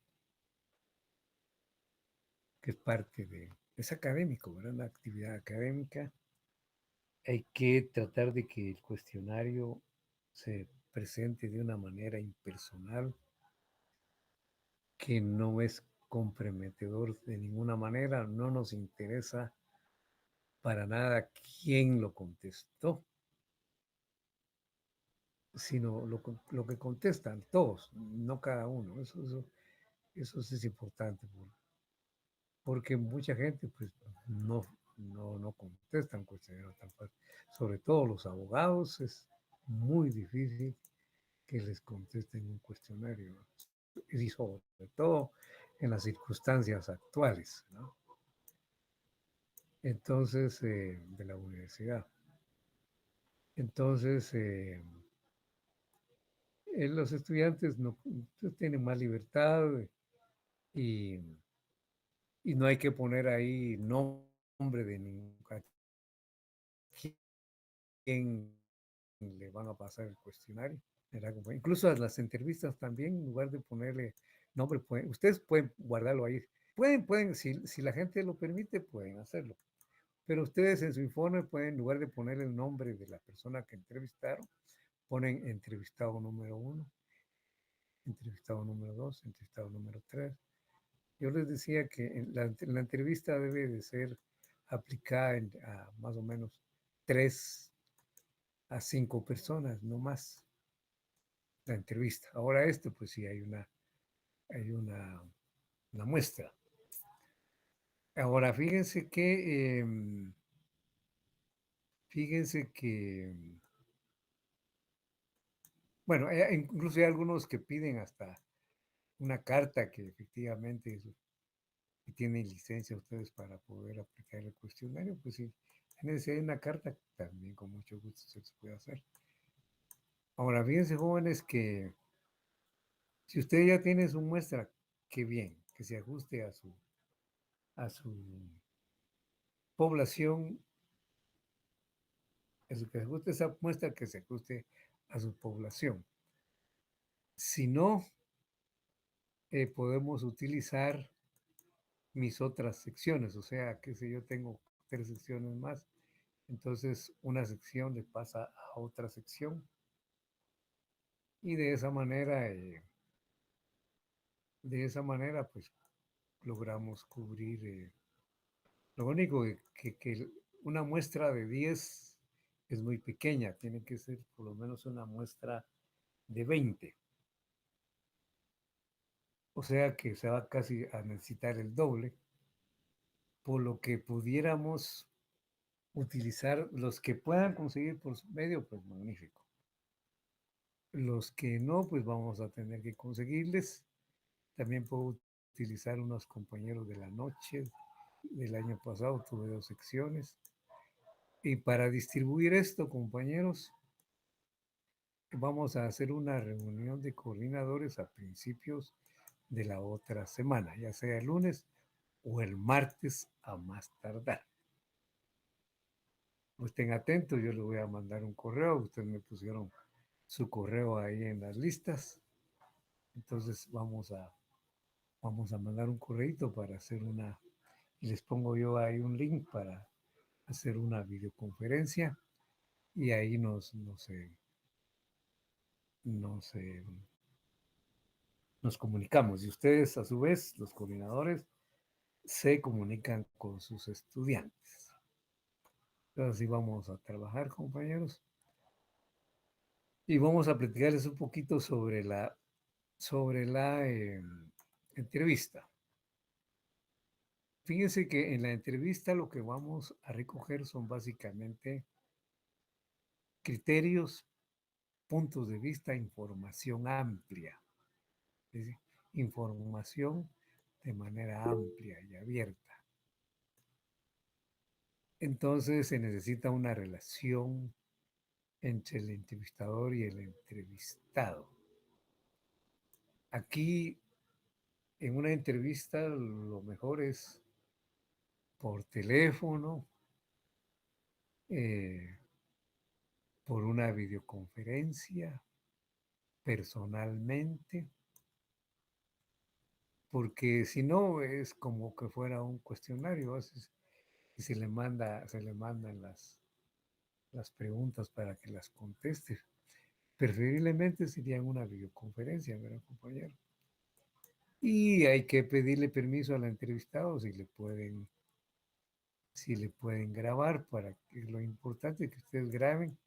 [SPEAKER 1] que es parte de, es académico, ¿verdad? Una actividad académica. Hay que tratar de que el cuestionario se presente de una manera impersonal, que no es comprometedor de ninguna manera, no nos interesa para nada quién lo contestó, sino lo que contestan todos, no cada uno. Eso sí es importante, porque mucha gente pues no contestan cuestionarios tan fácil. Sobre todo los abogados es muy difícil que les contesten un cuestionario, y sobre todo en las circunstancias actuales, ¿no? Entonces, de la universidad. Entonces, los estudiantes no tienen más libertad y, y no hay que poner ahí nombre de ningún quién le van a pasar el cuestionario. ¿Verdad? Incluso a las entrevistas también, en lugar de ponerle nombre, ustedes pueden guardarlo ahí. Pueden, si la gente lo permite, pueden hacerlo. Pero ustedes en su informe pueden, en lugar de poner el nombre de la persona que entrevistaron, ponen entrevistado número 1, entrevistado número 2, entrevistado número 3. Yo les decía que la entrevista debe de ser aplicada a más o menos 3 a 5 personas, no más, la entrevista. Ahora esto, pues sí, hay una muestra. Ahora, fíjense que, bueno, incluso hay algunos que piden hasta una carta que efectivamente y tienen licencia ustedes para poder aplicar el cuestionario, pues sí, si hay una carta, también con mucho gusto se les puede hacer. Ahora, fíjense, jóvenes, que si usted ya tiene su muestra, qué bien, que se ajuste a su población, que se ajuste esa muestra, que se ajuste a su población. Si no, podemos utilizar mis otras secciones, o sea, que si yo tengo 3 secciones más, entonces una sección le pasa a otra sección y pues logramos cubrir. Lo único que una muestra de 10 es muy pequeña, tiene que ser por lo menos una muestra de 20. O sea que se va casi a necesitar el doble, por lo que pudiéramos utilizar los que puedan conseguir por su medio, pues magnífico. Los que no, pues vamos a tener que conseguirles. También puedo utilizar unos compañeros de la noche. Del año pasado tuve 2 secciones. Y para distribuir esto, compañeros, vamos a hacer una reunión de coordinadores a principios de la otra semana, ya sea el lunes o el martes a más tardar. Estén atentos, yo les voy a mandar un correo, ustedes me pusieron su correo ahí en las listas, entonces vamos a mandar un correito para hacer y les pongo yo ahí un link para hacer una videoconferencia y ahí nos comunicamos y ustedes a su vez, los coordinadores, se comunican con sus estudiantes. Entonces así vamos a trabajar, compañeros, y vamos a platicarles un poquito sobre la entrevista. Fíjense que en la entrevista lo que vamos a recoger son básicamente criterios, puntos de vista, información amplia. Es decir, información de manera amplia y abierta. Entonces se necesita una relación entre el entrevistador y el entrevistado. Aquí, en una entrevista, lo mejor es por teléfono, eh, por una videoconferencia, personalmente, porque si no es como que fuera un cuestionario, a veces, y se le mandan las preguntas para que las conteste. Preferiblemente sería en una videoconferencia, ¿verdad, compañero? Y hay que pedirle permiso al entrevistado si le pueden grabar para que lo importante es que ustedes graben,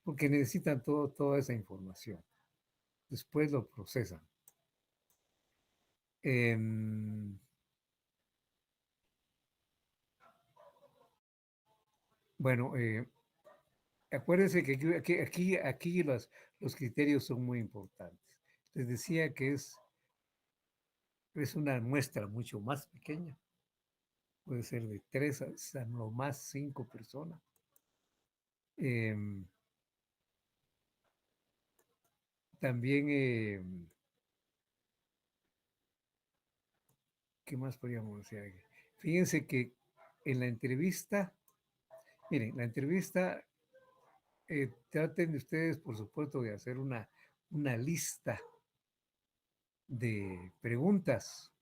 [SPEAKER 1] porque necesitan toda esa información. Después lo procesan. Em, bueno, acuérdense que aquí los criterios son muy importantes. Les decía que es una muestra mucho más pequeña. Puede ser de 3 a lo más 5 personas. Em, también, ¿qué más podríamos decir aquí? Fíjense que en la entrevista, miren, la entrevista, traten de ustedes, por supuesto, de hacer una lista de preguntas,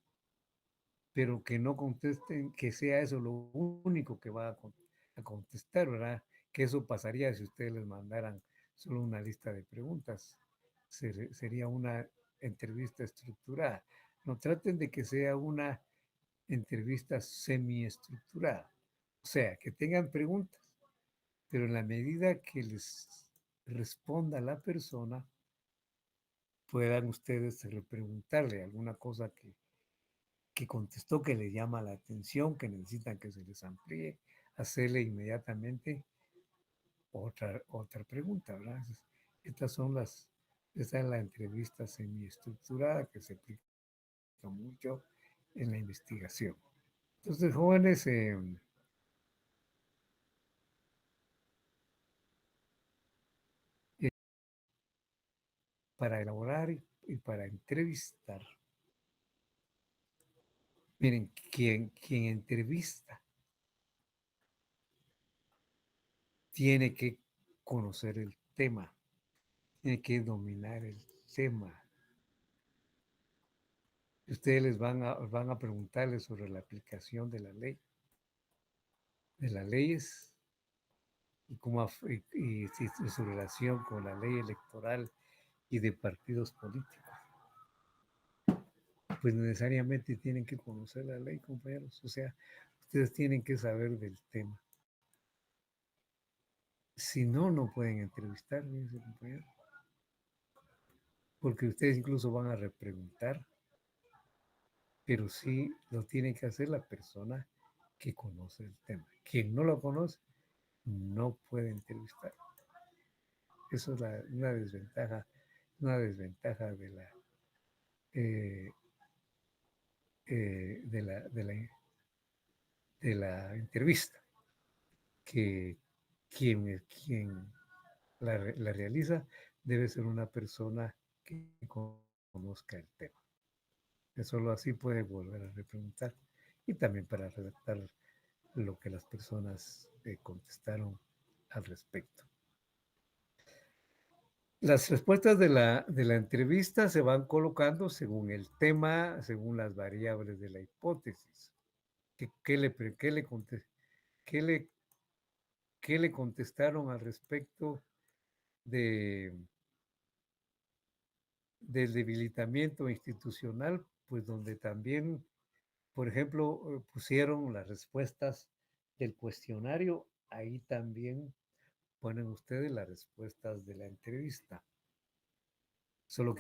[SPEAKER 1] pero que no contesten, que sea eso lo único que va a contestar, ¿verdad? Que eso pasaría si ustedes les mandaran solo una lista de preguntas. Sería una entrevista estructurada. No traten de que sea una entrevista semiestructurada. O sea, que tengan preguntas, pero en la medida que les responda la persona, puedan ustedes repreguntarle alguna cosa que contestó que le llama la atención, que necesitan que se les amplíe, hacerle inmediatamente otra pregunta, ¿verdad? Estas son esta es la entrevista semiestructurada que se aplica mucho en la investigación. Entonces, jóvenes, para elaborar y para entrevistar, miren, quien entrevista tiene que conocer el tema, tiene que dominar el tema. Ustedes van a preguntarles sobre la aplicación de la ley, de las leyes y, y su relación con la ley electoral y de partidos políticos. Pues necesariamente tienen que conocer la ley, compañeros. O sea, ustedes tienen que saber del tema. Si no, no pueden entrevistar, compañero. Porque ustedes incluso van a repreguntar, pero sí lo tiene que hacer la persona que conoce el tema. Quien no lo conoce, no puede entrevistar. Eso es una desventaja eh, de la entrevista, que quien la realiza debe ser una persona que conozca el tema. Solo así puede volver a repreguntar y también para redactar lo que las personas contestaron al respecto. Las respuestas de la entrevista se van colocando según el tema, según las variables de la hipótesis. ¿Qué qué le, qué le contestaron al respecto de, del debilitamiento institucional? Pues donde también, por ejemplo, pusieron las respuestas del cuestionario, ahí también ponen ustedes las respuestas de la entrevista, solo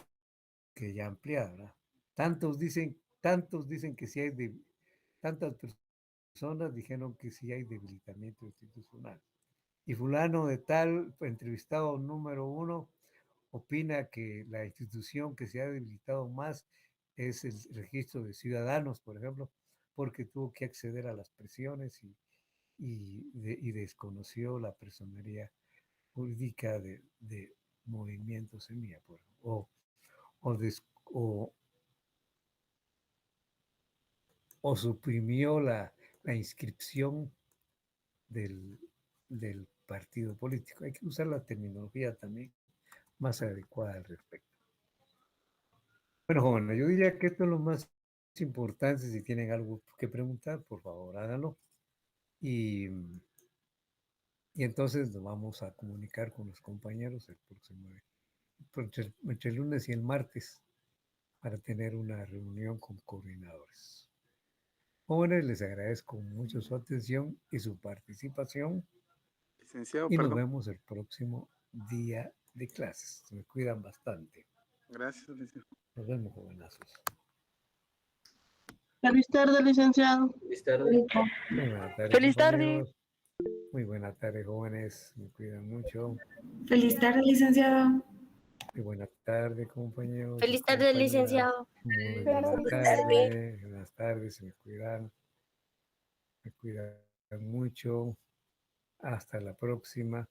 [SPEAKER 1] que ya ampliada, ¿verdad? Tantos dicen que sí hay, tantas personas dijeron que sí hay debilitamiento institucional. Y fulano de tal, entrevistado número 1, opina que la institución que se ha debilitado más es el registro de ciudadanos, por ejemplo, porque tuvo que acceder a las presiones y desconoció la personería jurídica de Movimiento Semilla, o, des- o, o suprimió la inscripción del, del partido político. Hay que usar la terminología también más adecuada al respecto. Bueno, jóvenes, yo diría que esto es lo más importante. Si tienen algo que preguntar, por favor, háganlo. Y entonces nos vamos a comunicar con los compañeros el próximo entre el lunes y el martes para tener una reunión con coordinadores. Jóvenes, les agradezco mucho su atención y su participación
[SPEAKER 5] Licenciado,
[SPEAKER 1] y nos
[SPEAKER 5] perdón.
[SPEAKER 1] vemos el próximo día de clases. Se me cuidan bastante.
[SPEAKER 5] Gracias, licenciado.
[SPEAKER 1] Nos vemos, jovenazos.
[SPEAKER 6] Feliz tarde, licenciado.
[SPEAKER 2] Feliz tarde.
[SPEAKER 1] Muy buena tarde,
[SPEAKER 3] Feliz tarde.
[SPEAKER 1] compañeros. Muy buena tarde, jóvenes. Me cuidan mucho.
[SPEAKER 7] Feliz tarde, licenciado.
[SPEAKER 1] Muy buena tarde, compañeros. y
[SPEAKER 8] Feliz tarde,
[SPEAKER 1] compañeras.
[SPEAKER 8] licenciado.
[SPEAKER 1] Muy
[SPEAKER 3] Buenas
[SPEAKER 1] buena tarde. Buenas tardes, se me cuidan. Me cuidan mucho. Hasta la próxima.